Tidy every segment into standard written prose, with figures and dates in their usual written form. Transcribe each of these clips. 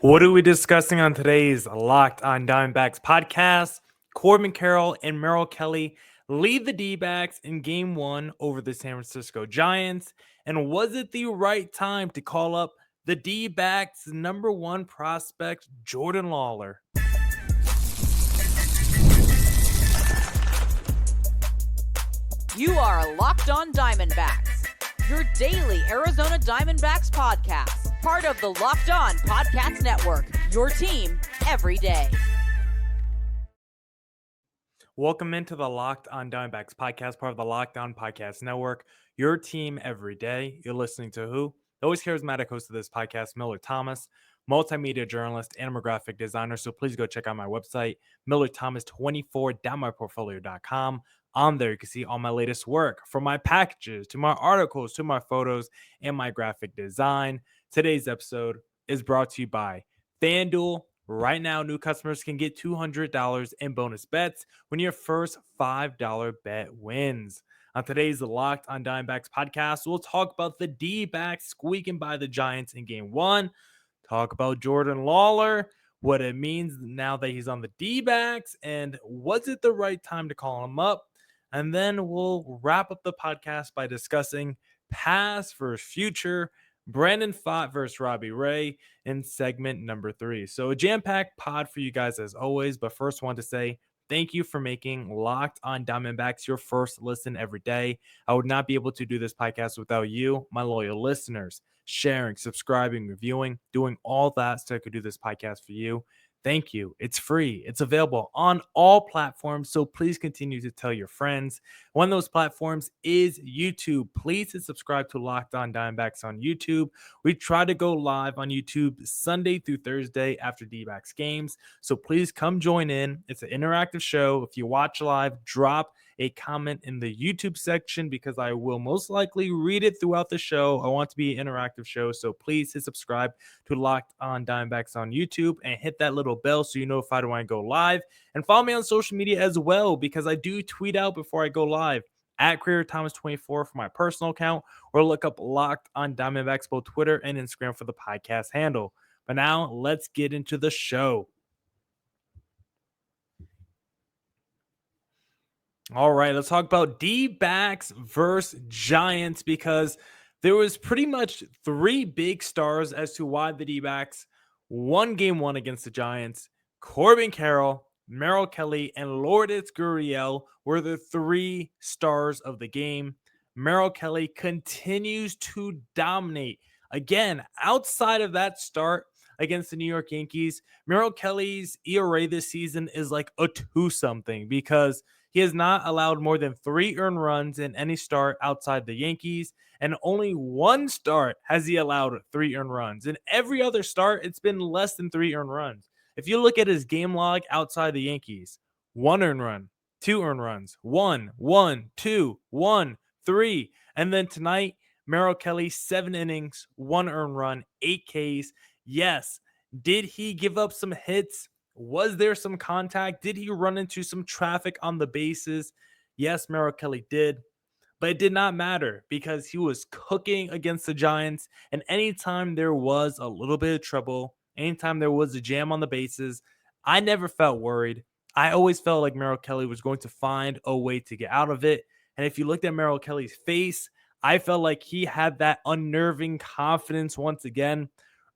What are we discussing on today's Locked on Diamondbacks podcast? Corbin, Carroll, and Merrill Kelly lead the D-backs in Game 1 over the San Francisco Giants. And was it the right time to call up the D-backs' number one prospect, Jordan Lawlar? You are Locked on Diamondbacks, your daily Arizona Diamondbacks podcast, part of the Locked on Podcast Network, your team every day. Welcome into the Locked on Diamondbacks podcast, part of the Locked on Podcast Network, your team every day. You're listening to who? The always charismatic host of this podcast, Millard Thomas, multimedia journalist and graphic designer. So please go check out my website, millardthomas24.myportfolio.com. On there, you can see all my latest work, from my packages to my articles to my photos and my graphic design. Today's episode is brought to you by FanDuel. Right now, new customers can get $200 in bonus bets when your first $5 bet wins. On today's Locked on Diamondbacks podcast, we'll talk about the D-backs squeaking by the Giants in Game 1, talk about Jordan Lawlar, what it means now that he's on the D-backs, and was it the right time to call him up? And then we'll wrap up the podcast by discussing past versus future, Brandon Pfaadt versus Robbie Ray in segment number 3. So a jam-packed pod for you guys as always, but first want to say thank you for making Locked on Diamondbacks your first listen every day. I would not be able to do this podcast without you, my loyal listeners, sharing, subscribing, reviewing, doing all that so I could do this podcast for you. Thank you. It's free. It's available on all platforms, so please continue to tell your friends. One of those platforms is YouTube. Please subscribe to Locked on Diamondbacks on YouTube. We try to go live on YouTube Sunday through Thursday after D-backs games, so please come join in. It's an interactive show. If you watch live, drop a comment in the YouTube section because I will most likely read it throughout the show. I want it to be an interactive show, so please hit subscribe to Locked on Diamondbacks on YouTube and hit that little bell so you're notified when I go live. And follow me on social media as well because I do tweet out before I go live at CreatorThomas24 for my personal account, or look up Locked on Diamondbacks both Twitter and Instagram for the podcast handle. But now let's get into the show. All right, let's talk about D-backs versus Giants because there was pretty much 3 big stars as to why the D-backs won Game 1 against the Giants. Corbin Carroll, Merrill Kelly, and Lourdes Gurriel were the 3 stars of the game. Merrill Kelly continues to dominate. Again, outside of that start against the New York Yankees, Merrill Kelly's ERA this season is like a 2-something because he has not allowed more than 3 earned runs in any start outside the Yankees, and only 1 start has he allowed 3 earned runs. In every other start, it's been less than 3 earned runs. If you look at his game log outside the Yankees, 1 earned run, 2 earned runs, 1, 1, 2, 1, 3. And then tonight, Merrill Kelly, 7 innings, 1 earned run, 8 Ks. Yes, did he give up some hits? Was there some contact? Did he run into some traffic on the bases? Yes, Merrill Kelly did, but it did not matter because he was cooking against the Giants. And anytime there was a little bit of trouble, anytime there was a jam on the bases, I never felt worried. I always felt like Merrill Kelly was going to find a way to get out of it. And if you looked at Merrill Kelly's face, I felt like he had that unnerving confidence once again.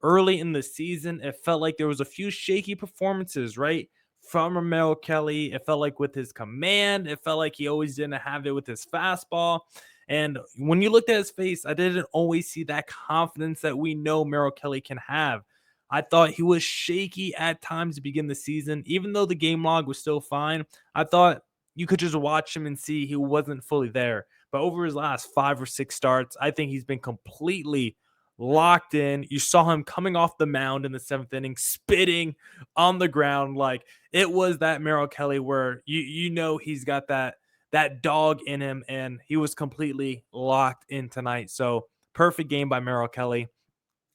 Early in the season, it felt like there was a few shaky performances, right? From Merrill Kelly. It felt like with his command, it felt like he always didn't have it with his fastball. And when you looked at his face, I didn't always see that confidence that we know Merrill Kelly can have. I thought he was shaky at times to begin the season. Even though the game log was still fine, I thought you could just watch him and see he wasn't fully there. But over his last 5 or 6 starts, I think he's been completely locked in. You saw him coming off the mound in the 7th inning, spitting on the ground. Like it was that Merrill Kelly where you know he's got that dog in him, and he was completely locked in tonight. So perfect game by Merrill Kelly.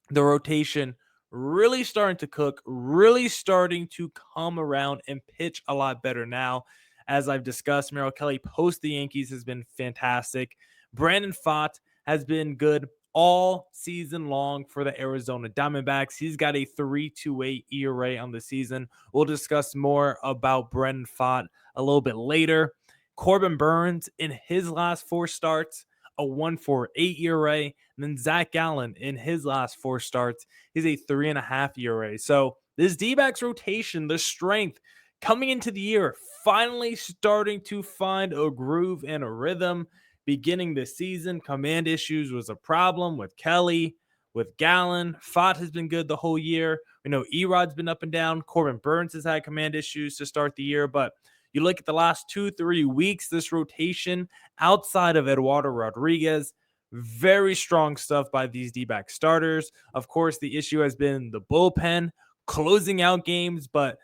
The rotation really starting to cook, really starting to come around and pitch a lot better now. As I've discussed, Merrill Kelly post the Yankees has been fantastic. Brandon Pfaadt has been good all season long for the Arizona Diamondbacks. He's got a 3.28 ERA on the season. We'll discuss more about Brendan Pfaadt a little bit later. Corbin Burns in his last 4 starts, a 1.48 ERA. And then Zach Gallen in his last 4 starts, he's a 3.5 ERA. So this D-backs rotation, the strength coming into the year, finally starting to find a groove and a rhythm. Beginning the season, command issues was a problem with Kelly, with Gallen. Pfaadt has been good the whole year. We know Erod's been up and down. Corbin Burns has had command issues to start the year, but you look at the last 2-3 weeks, this rotation outside of Eduardo Rodriguez, very strong stuff by these D-back starters. Of course, the issue has been the bullpen closing out games, but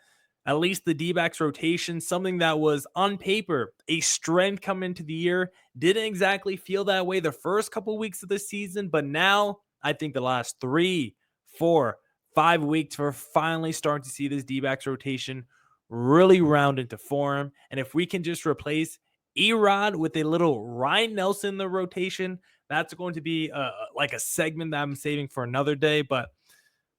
at least the D-backs rotation, something that was on paper a strength coming into the year, didn't exactly feel that way the first couple weeks of the season, but now I think the last 3, 4, 5 weeks we're finally starting to see this D-backs rotation really round into form. And if we can just replace Erod with a little Ryan Nelson in the rotation, that's going to be like a segment that I'm saving for another day, but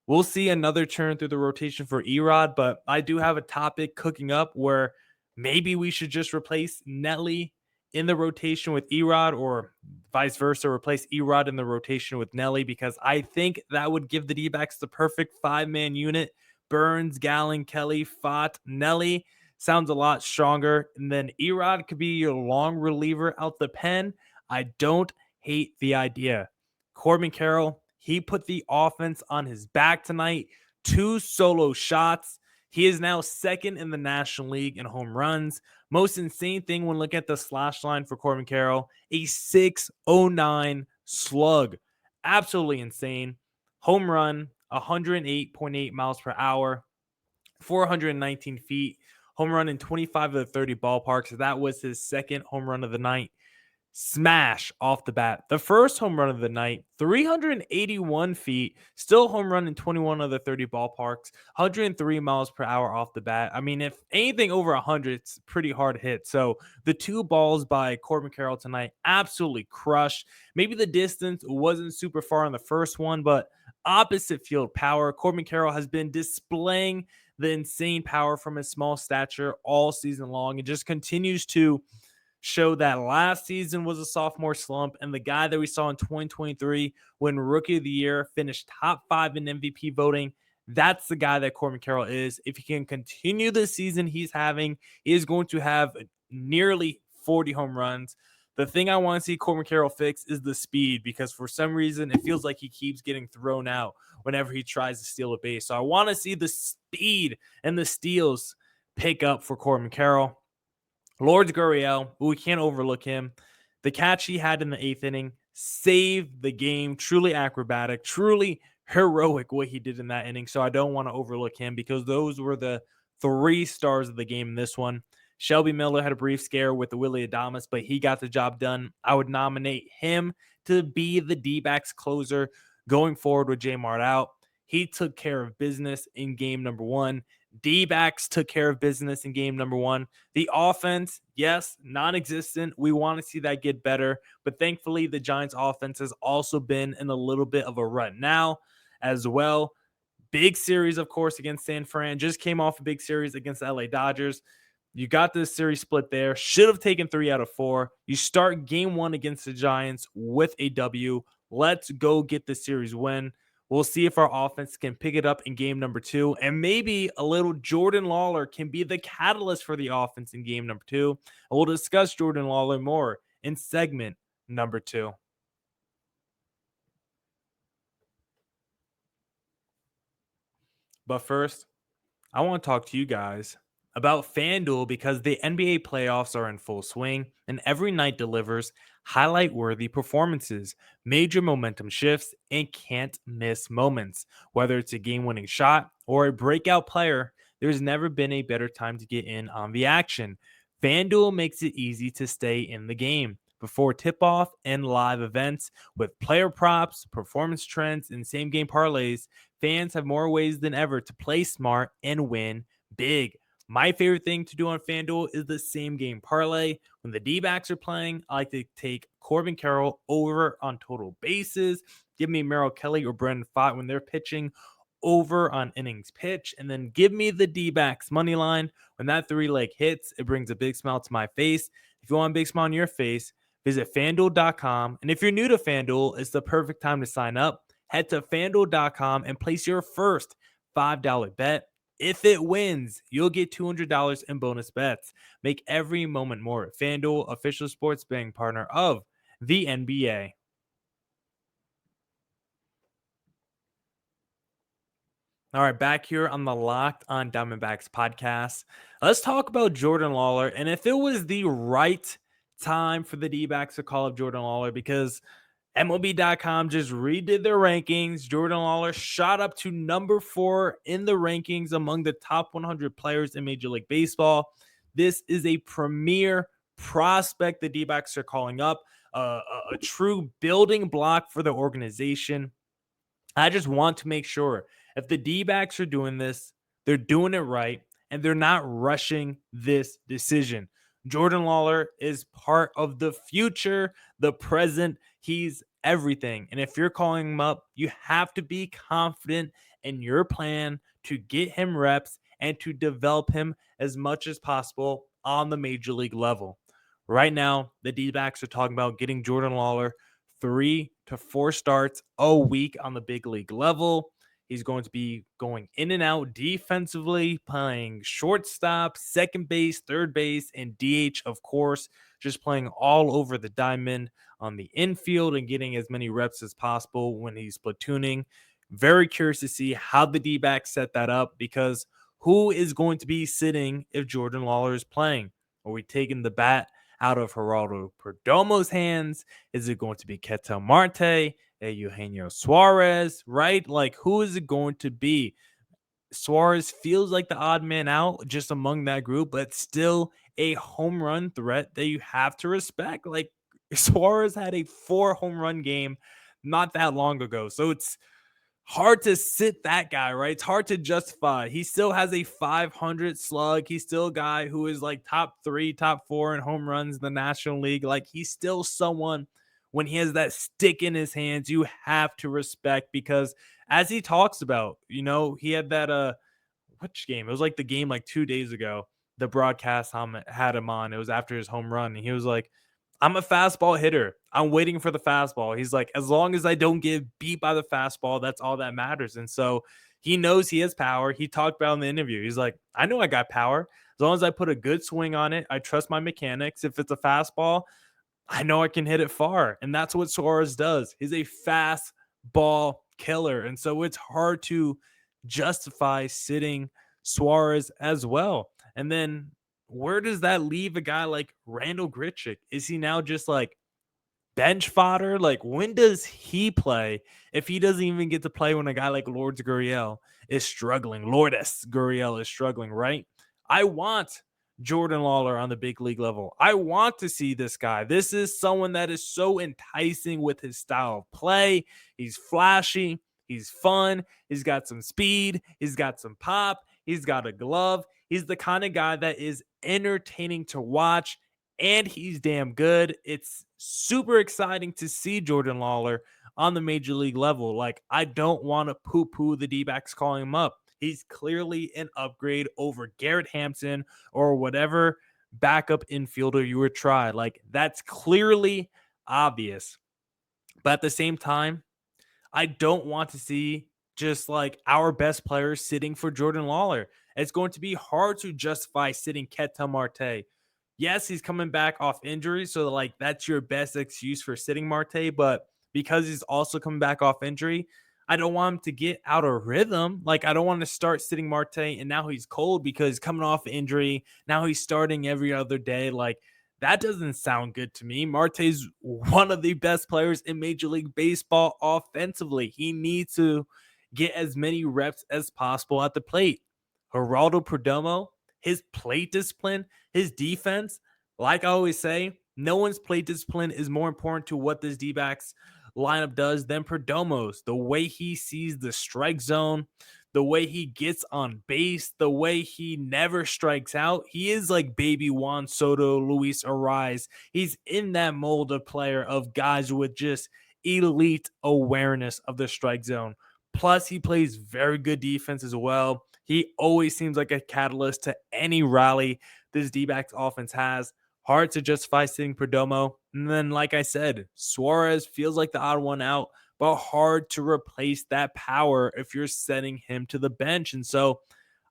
we'll see another turn through the rotation for Erod, but I do have a topic cooking up where maybe we should just replace Nelly in the rotation with Erod, or vice versa, replace Erod in the rotation with Nelly, because I think that would give the D-backs the perfect 5-man unit. Burns, Gallen, Kelly, Pfaadt, Nelly sounds a lot stronger. And then Erod could be your long reliever out the pen. I don't hate the idea. Corbin Carroll, he put the offense on his back tonight. 2 solo shots. He is now second in the National League in home runs. Most insane thing when looking at the slash line for Corbin Carroll, a 609 slug. Absolutely insane. Home run, 108.8 miles per hour, 419 feet. Home run in 25 of the 30 ballparks. That was his second home run of the night. Smash off the bat. The first home run of the night, 381 feet, still home run in 21 of the 30 ballparks, 103 miles per hour off the bat. I mean, if anything over 100, it's pretty hard to hit. So the 2 balls by Corbin Carroll tonight absolutely crushed. Maybe the distance wasn't super far on the first one, but opposite field power. Corbin Carroll has been displaying the insane power from his small stature all season long and just continues to show that last season was a sophomore slump, and the guy that we saw in 2023 when Rookie of the Year finished top 5 in MVP voting, that's the guy that Corbin Carroll is. If he can continue the season he's having, he is going to have nearly 40 home runs. The thing I want to see Corbin Carroll fix is the speed, because for some reason it feels like he keeps getting thrown out whenever he tries to steal a base. So I want to see the speed and the steals pick up for Corbin Carroll. Lourdes Gurriel, we can't overlook him. The catch he had in the 8th inning saved the game. Truly acrobatic, truly heroic what he did in that inning. So I don't want to overlook him, because those were the 3 stars of the game in this one. Shelby Miller had a brief scare with the Willie Adames, but he got the job done. I would nominate him to be the D-backs closer going forward with J Mart out. He took care of business in game number 1. D-backs took care of business in game number 1. The offense, yes, non-existent. We want to see that get better, but thankfully the Giants offense has also been in a little bit of a rut now as well. Big series, of course, against San Fran. Just came off a big series against the LA Dodgers. You got this series split there. Should have taken 3 out of 4. You start game 1 against the Giants with a W. Let's go get the series win. We'll see if our offense can pick it up in game number 2. And maybe a little Jordan Lawlar can be the catalyst for the offense in game number 2. And we'll discuss Jordan Lawlar more in segment number 2. But first, I want to talk to you guys about FanDuel, because the NBA playoffs are in full swing and every night delivers highlight-worthy performances, major momentum shifts, and can't-miss moments. Whether it's a game-winning shot or a breakout player, there's never been a better time to get in on the action. FanDuel makes it easy to stay in the game before tip-off and live events. With player props, performance trends, and same-game parlays, fans have more ways than ever to play smart and win big. My favorite thing to do on FanDuel is the same game parlay. When the D-backs are playing, I like to take Corbin Carroll over on total bases. Give me Merrill Kelly or Brendan Pfaadt when they're pitching over on innings pitch. And then give me the D-backs money line. When that 3-leg hits, it brings a big smile to my face. If you want a big smile on your face, visit FanDuel.com. And if you're new to FanDuel, it's the perfect time to sign up. Head to FanDuel.com and place your first $5 bet. If it wins, you'll get $200 in bonus bets. Make every moment more. FanDuel, official sports betting partner of the NBA. All right, back here on the Locked on Diamondbacks podcast. Let's talk about Jordan Lawlar. And if it was the right time for the D-backs to call up Jordan Lawlar, because MLB.com just redid their rankings. Jordan Lawlar shot up to number 4 in the rankings among the top 100 players in Major League Baseball. This is a premier prospect the D-backs are calling up, a true building block for the organization. I just want to make sure if the D-backs are doing this, they're doing it right, and they're not rushing this decision. Jordan Lawlar is part of the future, the present. He's everything. And if you're calling him up, you have to be confident in your plan to get him reps and to develop him as much as possible on the major league level. Right now, the D-backs are talking about getting Jordan Lawlar 3 to 4 starts a week on the big league level. He's going to be going in and out defensively, playing shortstop, second base, third base, and DH, of course, just playing all over the diamond on the infield and getting as many reps as possible when he's platooning. Very curious to see how the D-backs set that up, because who is going to be sitting if Jordan Lawlar is playing? Are we taking the bat out of Geraldo Perdomo's hands? Is it going to be Ketel Marte? Eugenio Suarez, right? Like, who is it going to be? Suarez feels like the odd man out just among that group, but still a home run threat that you have to respect. Like, Suarez had a 4 home run game not that long ago. So it's hard to sit that guy, right? It's hard to justify. He still has a 500 slug. He's still a guy who is like top 3, top 4 in home runs in the National League. Like, he's still someone, when he has that stick in his hands, you have to respect, because as he talks about, he had that, which game? It was like the game like 2 days ago. The broadcast had him on. It was after his home run. And he was like, I'm a fastball hitter. I'm waiting for the fastball. He's like, as long as I don't get beat by the fastball, that's all that matters. And so he knows he has power. He talked about in the interview. He's like, I know I got power. As long as I put a good swing on it, I trust my mechanics. If it's a fastball, I know I can hit it far. And that's what Suarez does. He's a fast ball killer. And so it's hard to justify sitting Suarez as well. And then where does that leave a guy like Randall Grichuk? Is he now just like bench fodder? Like, when does he play if he doesn't even get to play when a guy like Lourdes Gurriel is struggling? Lourdes Gurriel is struggling, right? I want Jordan Lawlar on the big league level. I want to see this guy. This is someone that is so enticing with his style of play. He's flashy. He's fun. He's got some speed. He's got some pop. He's got a glove. He's the kind of guy that is entertaining to watch, and he's damn good. It's super exciting to see Jordan Lawlar on the major league level. Like, I don't want to poo-poo the D-backs calling him up. He's clearly an upgrade over Garrett Hampson or whatever backup infielder you would try. Like, that's clearly obvious. But at the same time, I don't want to see just like our best players sitting for Jordan Lawlar. It's going to be hard to justify sitting Ketel Marte. Yes, he's coming back off injury, so like that's your best excuse for sitting Marte. But because he's also coming back off injury, I don't want him to get out of rhythm. Like, I don't want to start sitting Marte and now he's cold because he's coming off injury. Now he's starting every other day. Like, that doesn't sound good to me. Marte's one of the best players in Major League Baseball offensively. He needs to get as many reps as possible at the plate. Geraldo Perdomo, his plate discipline, his defense, like I always say, no one's plate discipline is more important to what this D-backs lineup does than Perdomo's. The way he sees the strike zone, the way he gets on base, the way he never strikes out. He is like baby Juan Soto, Luis Ariz. He's in that mold of player of guys with just elite awareness of the strike zone. Plus, he plays very good defense as well. He always seems like a catalyst to any rally this D-backs offense has. Hard to justify sitting Perdomo. And then, like I said, Suarez feels like the odd one out, but hard to replace that power if you're setting him to the bench. And so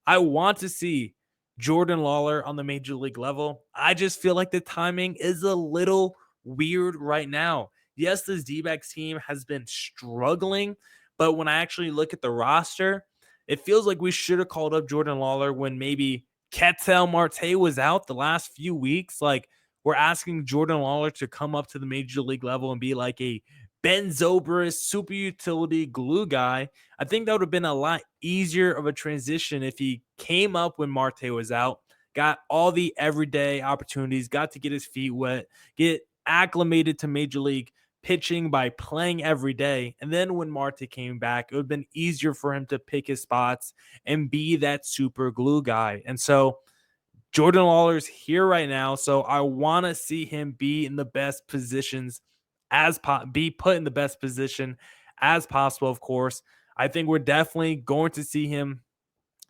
I want to see Jordan Lawlar on the major league level. I just feel like the timing is a little weird right now. Yes, this D-backs team has been struggling, but when I actually look at the roster, it feels like we should have called up Jordan Lawlar when maybe Ketel Marte was out the last few weeks. Like, we're asking Jordan Lawlar to come up to the major league level and be like a Ben Zobrist super utility glue guy. I think that would have been a lot easier of a transition if he came up when Marte was out, got all the everyday opportunities, got to get his feet wet, get acclimated to major league pitching by playing every day. And then when Marte came back, it would have been easier for him to pick his spots and be that super glue guy. And so Jordan Lawlar's here right now, so I want to see him be in the best positions be put in the best position as possible. Of course, I think we're definitely going to see him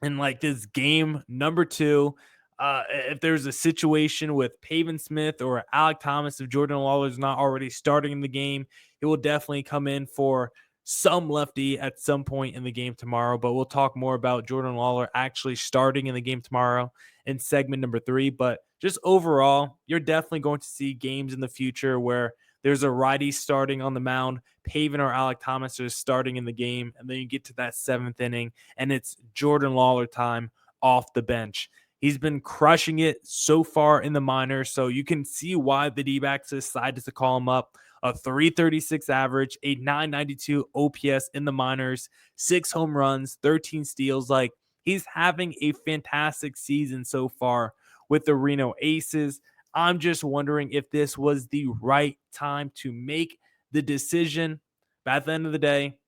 in like this game number 2. If there's a situation with Pavin Smith or Alec Thomas, if Jordan Lawlar is not already starting in the game, he will definitely come in for some lefty at some point in the game tomorrow. But we'll talk more about Jordan Lawlar actually starting in the game tomorrow in segment number 3. But just overall, you're definitely going to see games in the future where there's a righty starting on the mound, Pavin or Alec Thomas are starting in the game, and then you get to that 7th inning, and it's Jordan Lawlar time off the bench. He's been crushing it so far in the minors, so you can see why the D-backs decided to call him up. A 336 average, a 992 OPS in the minors, 6 home runs, 13 steals. Like, he's having a fantastic season so far with the Reno Aces. I'm just wondering if this was the right time to make the decision. But at the end of the day,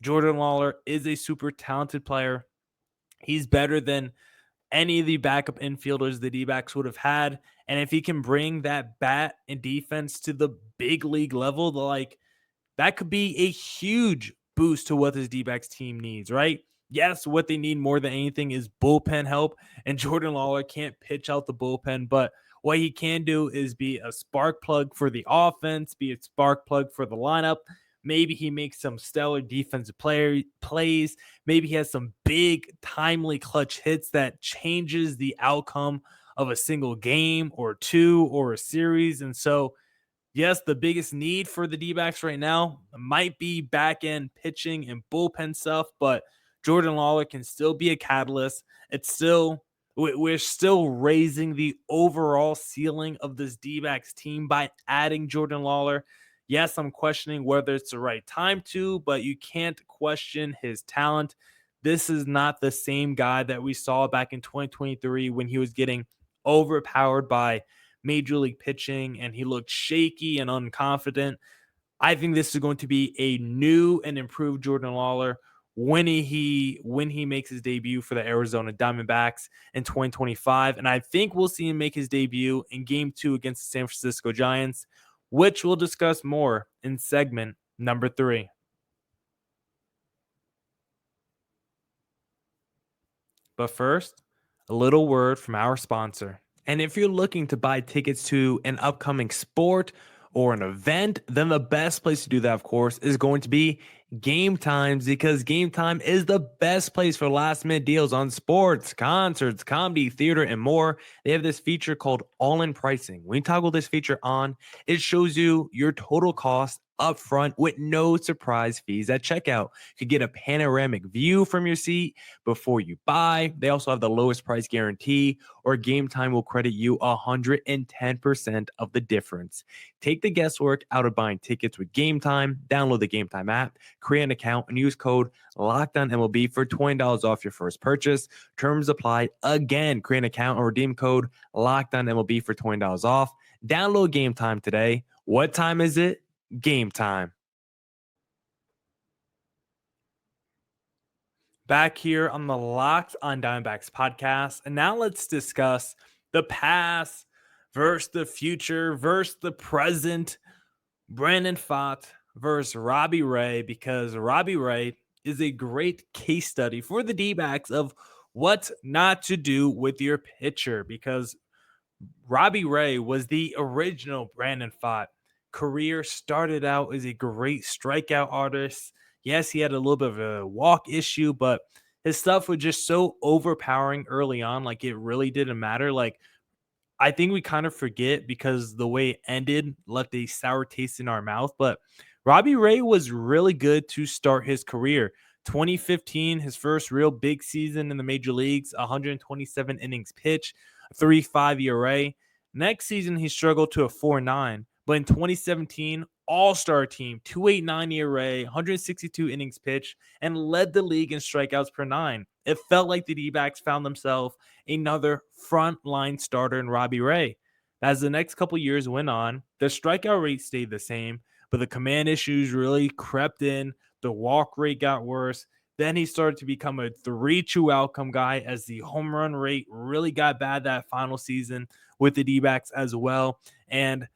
Jordan Lawlar is a super talented player. He's better than any of the backup infielders the D-backs would have had. And if he can bring that bat and defense to the big league level, that could be a huge boost to what this D-backs team needs, right? Yes, what they need more than anything is bullpen help, and Jordan Lawlar can't pitch out the bullpen, but what he can do is be a spark plug for the offense, be a spark plug for the lineup. Maybe he makes some stellar defensive plays. Maybe he has some big, timely clutch hits that changes the outcome of a single game or 2 or a series. And so, yes, the biggest need for the D-backs right now might be back-end pitching and bullpen stuff, but Jordan Lawlar can still be a catalyst. We're still raising the overall ceiling of this D-backs team by adding Jordan Lawlar. Yes, I'm questioning whether it's the right time to, but you can't question his talent. This is not the same guy that we saw back in 2023 when he was getting overpowered by major league pitching and he looked shaky and unconfident. I think this is going to be a new and improved Jordan Lawlar when he makes his debut for the Arizona Diamondbacks in 2025. And I think we'll see him make his debut in game 2 against the San Francisco Giants, which we'll discuss more in segment number 3. But first, a little word from our sponsor. And if you're looking to buy tickets to an upcoming sport or an event, then the best place to do that, of course, is going to be Game Times, because Game Time is the best place for last minute deals on sports, concerts, comedy, theater, and more. They have this feature called all-in pricing. When you toggle this feature on, it shows you your total cost up front with no surprise fees at checkout. You could get a panoramic view from your seat before you buy. They also have the lowest price guarantee, or Game Time will credit you 110% of the difference. Take the guesswork out of buying tickets with Game Time. Download the Game Time app, create an account, and use code LOCKEDONMLB for $20 off your first purchase. Terms apply. Again, create an account and redeem code LOCKEDONMLB for $20 off. Download Game Time today. What time is it? Game Time. Back here on the Locked on Diamondbacks podcast. And now let's discuss the past versus the future versus the present. Brandon Pfaadt versus Robbie Ray, because Robbie Ray is a great case study for the D-backs of what not to do with your pitcher, because Robbie Ray was the original Brandon Pfaadt. Career started out as a great strikeout artist. Yes, he had a little bit of a walk issue, but his stuff was just so overpowering early on. Like, it really didn't matter. Like, I think we kind of forget because the way it ended left a sour taste in our mouth. But Robbie Ray was really good to start his career. 2015, his first real big season in the major leagues, 127 innings pitched, 3.5 ERA. Next season, he struggled to a 4.9. But in 2017, all-star team, 2.89 ERA, 162 innings pitched, and led the league in strikeouts per nine. It felt like the D-backs found themselves another frontline starter in Robbie Ray. As the next couple years went on, the strikeout rate stayed the same, but the command issues really crept in. The walk rate got worse. Then he started to become a 3-2 outcome guy as the home run rate really got bad that final season with the D-backs as well. And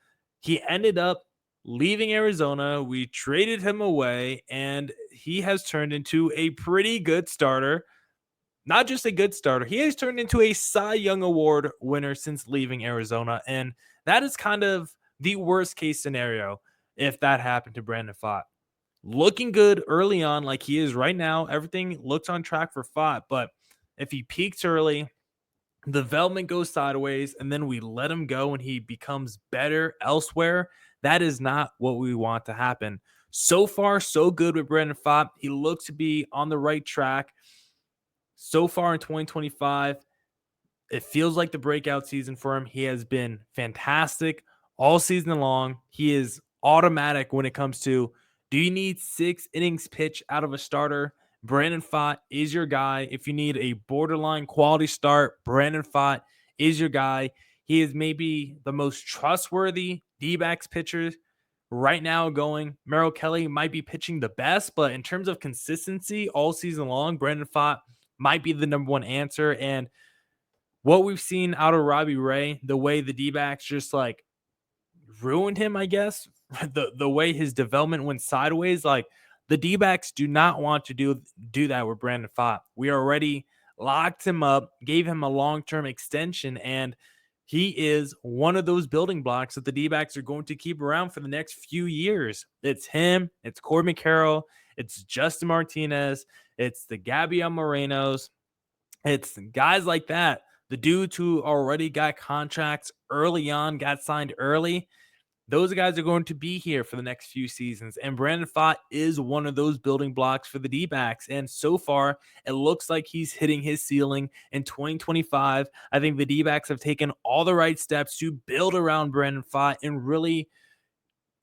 he ended up leaving Arizona. We traded him away, and he has turned into a pretty good starter. Not just a good starter, he has turned into a Cy Young Award winner since leaving Arizona. And that is kind of the worst case scenario if that happened to Brandon Pfaadt. Looking good early on, like he is right now. Everything looks on track for Pfaadt, but if he peaks early, development goes sideways, and then we let him go and he becomes better elsewhere, that is not what we want to happen. So far, so good with Brandon Pfaadt. He looks to be on the right track. So far in 2025, it feels like the breakout season for him. He has been fantastic all season long. He is automatic when it comes to, do you need 6 innings pitch out of a starter? Brandon Pfaadt is your guy. If you need a borderline quality start, Brandon Pfaadt is your guy. He is maybe the most trustworthy D-backs pitcher right now going. Merrill Kelly might be pitching the best, but in terms of consistency all season long, Brandon Pfaadt might be the number one answer. And what we've seen out of Robbie Ray, the way the D-backs just like ruined him, I guess, the way his development went sideways, like the D-backs do not want to do that with Brandon Pfaadt. We already locked him up, gave him a long-term extension, and he is one of those building blocks that the D-backs are going to keep around for the next few years. It's him, it's Corbin Carroll, it's Justin Martinez, it's the Gabriel Morenos, it's guys like that. The dudes who already got contracts early on, got signed early, those guys are going to be here for the next few seasons. And Brandon Pfaadt is one of those building blocks for the D-backs. And so far, it looks like he's hitting his ceiling in 2025. I think the D-backs have taken all the right steps to build around Brandon Pfaadt and really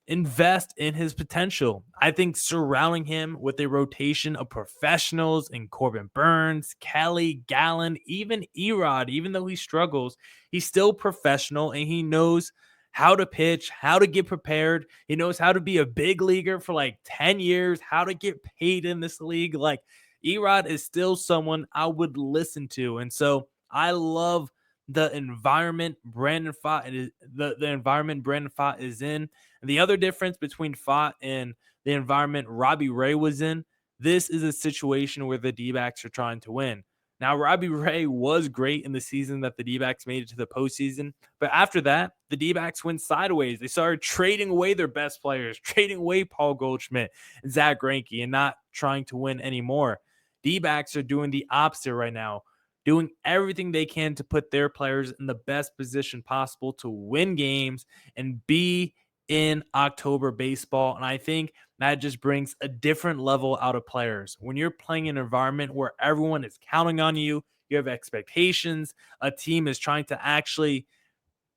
invest in his potential. I think surrounding him with a rotation of professionals in Corbin Burns, Kelly, Gallen, even Erod, even though he struggles, he's still professional and he knows how to pitch, how to get prepared. He knows how to be a big leaguer for like 10 years, how to get paid in this league. Like, Erod is still someone I would listen to. And so I love the environment Brandon Pfaadt is the environment Brandon Pfaadt is in. And the other difference between Pfaadt and the environment Robbie Ray was in, this is a situation where the D-backs are trying to win. Now, Robbie Ray was great in the season that the D-backs made it to the postseason. But after that, the D-backs went sideways. They started trading away their best players, trading away Paul Goldschmidt and Zach Greinke, and not trying to win anymore. D-backs are doing the opposite right now, doing everything they can to put their players in the best position possible to win games and be in October baseball. And I think that just brings a different level out of players. When you're playing in an environment where everyone is counting on you, you have expectations, a team is trying to actually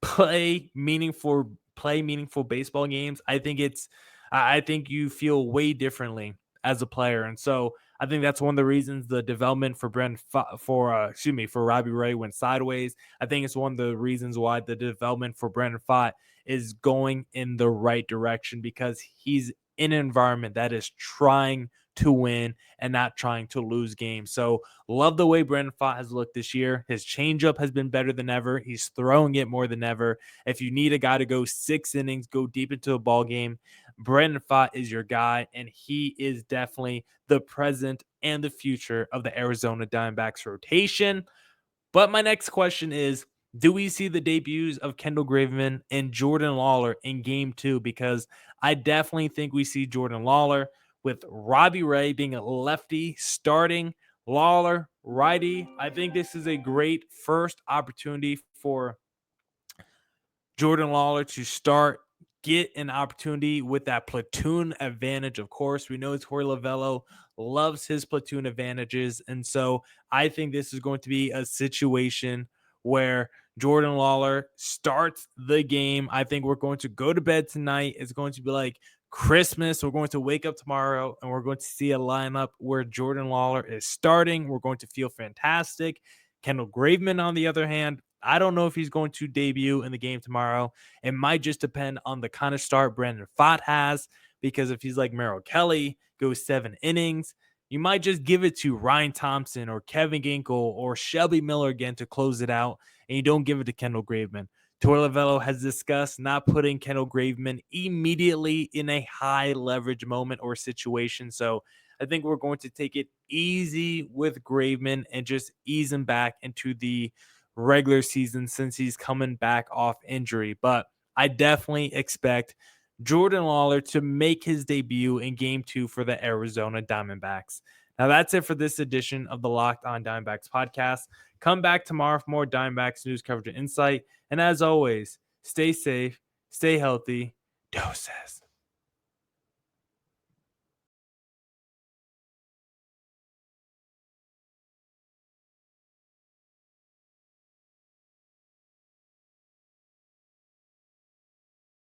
play meaningful baseball games, I think you feel way differently as a player. And so I think that's one of the reasons the development for Robbie Ray went sideways. I think it's one of the reasons why the development for Brandon Pfaadt is going in the right direction, because he's in an environment that is trying to win and not trying to lose games. So love the way Brandon Pfaadt has looked this year. His changeup has been better than ever. He's throwing it more than ever. If you need a guy to go 6 innings, go deep into a ball game, Brandon Pfaadt is your guy, and he is definitely the present and the future of the Arizona Diamondbacks rotation. But my next question is, do we see the debuts of Kendall Graveman and Jordan Lawlar in game 2? Because I definitely think we see Jordan Lawlar with Robbie Ray being a lefty starting, Lawlar righty. I think this is a great first opportunity for Jordan Lawlar to start, get an opportunity with that platoon advantage. Of course, we know Torey Lovullo loves his platoon advantages. And so I think this is going to be a situation where Jordan Lawlar starts the game. I think we're going to go to bed tonight. It's going to be like Christmas. We're going to wake up tomorrow and we're going to see a lineup where Jordan Lawlar is starting. We're going to feel fantastic. Kendall Graveman, on the other hand, I don't know if he's going to debut in the game tomorrow. It might just depend on the kind of start Brandon Pfaadt has, because if he's like Merrill Kelly, goes 7 innings, you might just give it to Ryan Thompson or Kevin Ginkel or Shelby Miller again to close it out, and you don't give it to Kendall Graveman. Torey Lovullo has discussed not putting Kendall Graveman immediately in a high leverage moment or situation. So I think we're going to take it easy with Graveman and just ease him back into the regular season since he's coming back off injury. But I definitely expect Jordan Lawlar to make his debut in game 2 for the Arizona Diamondbacks. Now that's it for this edition of the Locked On Diamondbacks podcast. Come back tomorrow for more Diamondbacks news, coverage, and insight. And as always, stay safe, stay healthy. Doses.